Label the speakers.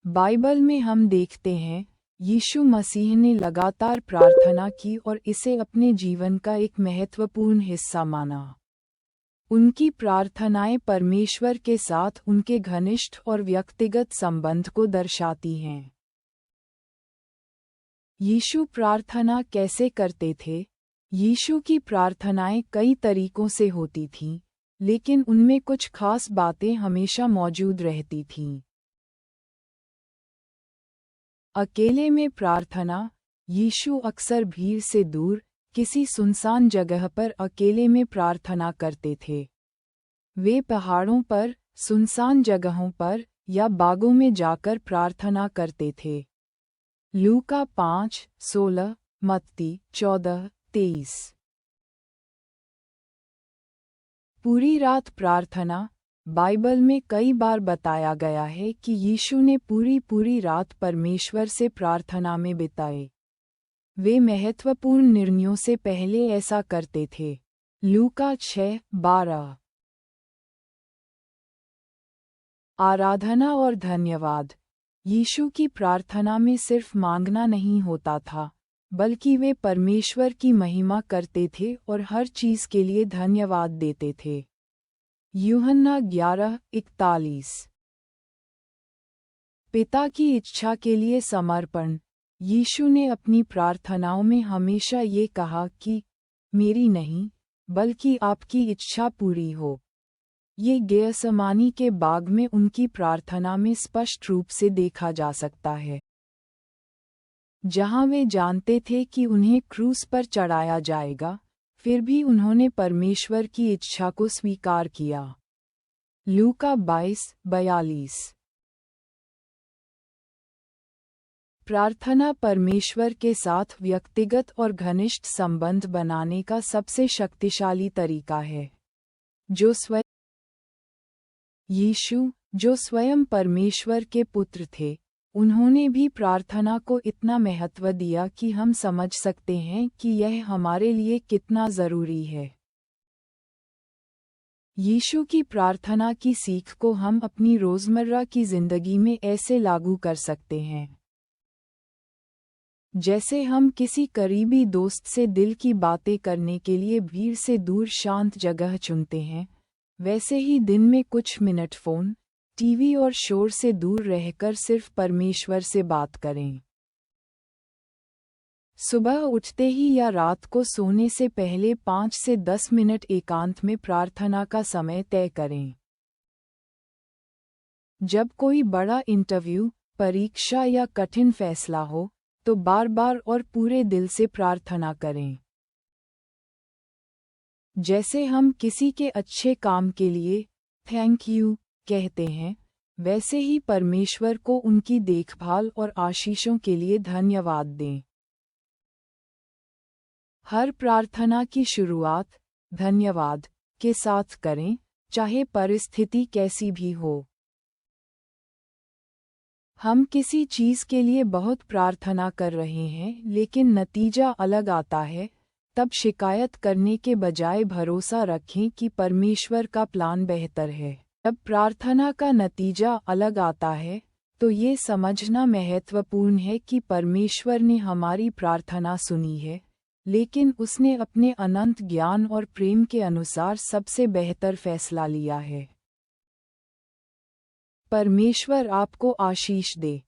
Speaker 1: Bible में हम देखते हैं यीशु मसीह ने लगातार प्रार्थना की और इसे अपने जीवन का एक महत्वपूर्ण हिस्सा माना। उनकी प्रार्थनाएं परमेश्वर के साथ उनके घनिष्ठ और व्यक्तिगत संबंध को दर्शाती हैं। यीशु प्रार्थना कैसे करते थे? यीशु की प्रार्थनाएं कई तरीकों से होती थीं, लेकिन उनमें कुछ खास बातें हमेशा मौजूद रहती थीं। अकेले में प्रार्थना। यीशु अक्सर भीड़ से दूर, किसी सुनसान जगह पर अकेले में प्रार्थना करते थे। वे पहाड़ों पर, सुनसान जगहों पर या बागों में जाकर प्रार्थना करते थे। लूका 5:16, मत्ती 14:23। पूरी रात प्रार्थना। बाइबल में कई बार बताया गया है कि यीशु ने पूरी रात परमेश्वर से प्रार्थना में बिताए। वे महत्वपूर्ण निर्णयों से पहले ऐसा करते थे। लूका 6:12। आराधना और धन्यवाद। यीशु की प्रार्थना में सिर्फ मांगना नहीं होता था, बल्कि वे परमेश्वर की महिमा करते थे और हर चीज़ के लिए धन्यवाद देते थे। यूहन्ना 11:41। पिता की इच्छा के लिए समर्पण। यीशु ने अपनी प्रार्थनाओं में हमेशा ये कहा कि मेरी नहीं, बल्कि आपकी इच्छा पूरी हो। ये गेत्सेमानी के बाग में उनकी प्रार्थना में स्पष्ट रूप से देखा जा सकता है, जहां वे जानते थे कि उन्हें क्रूस पर चढ़ाया जाएगा, फिर भी उन्होंने परमेश्वर की इच्छा को स्वीकार किया। लूका 22:42। प्रार्थना परमेश्वर के साथ व्यक्तिगत और घनिष्ठ संबंध बनाने का सबसे शक्तिशाली तरीका है। यीशु, जो स्वयं परमेश्वर के पुत्र थे, उन्होंने भी प्रार्थना को इतना महत्व दिया कि हम समझ सकते हैं कि यह हमारे लिए कितना ज़रूरी है। यीशु की प्रार्थना की सीख को हम अपनी रोज़मर्रा की ज़िंदगी में ऐसे लागू कर सकते हैं। जैसे हम किसी करीबी दोस्त से दिल की बातें करने के लिए भीड़ से दूर शांत जगह चुनते हैं, वैसे ही दिन में कुछ मिनट फ़ोन, टीवी और शोर से दूर रहकर सिर्फ परमेश्वर से बात करें। सुबह उठते ही या रात को सोने से पहले 5 से 10 मिनट एकांत में प्रार्थना का समय तय करें। जब कोई बड़ा इंटरव्यू, परीक्षा या कठिन फैसला हो, तो बार-बार और पूरे दिल से प्रार्थना करें। जैसे हम किसी के अच्छे काम के लिए थैंक यू कहते हैं, वैसे ही परमेश्वर को उनकी देखभाल और आशीषों के लिए धन्यवाद दें। हर प्रार्थना की शुरुआत धन्यवाद के साथ करें, चाहे परिस्थिति कैसी भी हो। हम किसी चीज़ के लिए बहुत प्रार्थना कर रहे हैं लेकिन नतीजा अलग आता है, तब शिकायत करने के बजाय भरोसा रखें कि परमेश्वर का प्लान बेहतर है। जब प्रार्थना का नतीजा अलग आता है, तो ये समझना महत्वपूर्ण है कि परमेश्वर ने हमारी प्रार्थना सुनी है, लेकिन उसने अपने अनंत ज्ञान और प्रेम के अनुसार सबसे बेहतर फैसला लिया है। परमेश्वर आपको आशीष दे।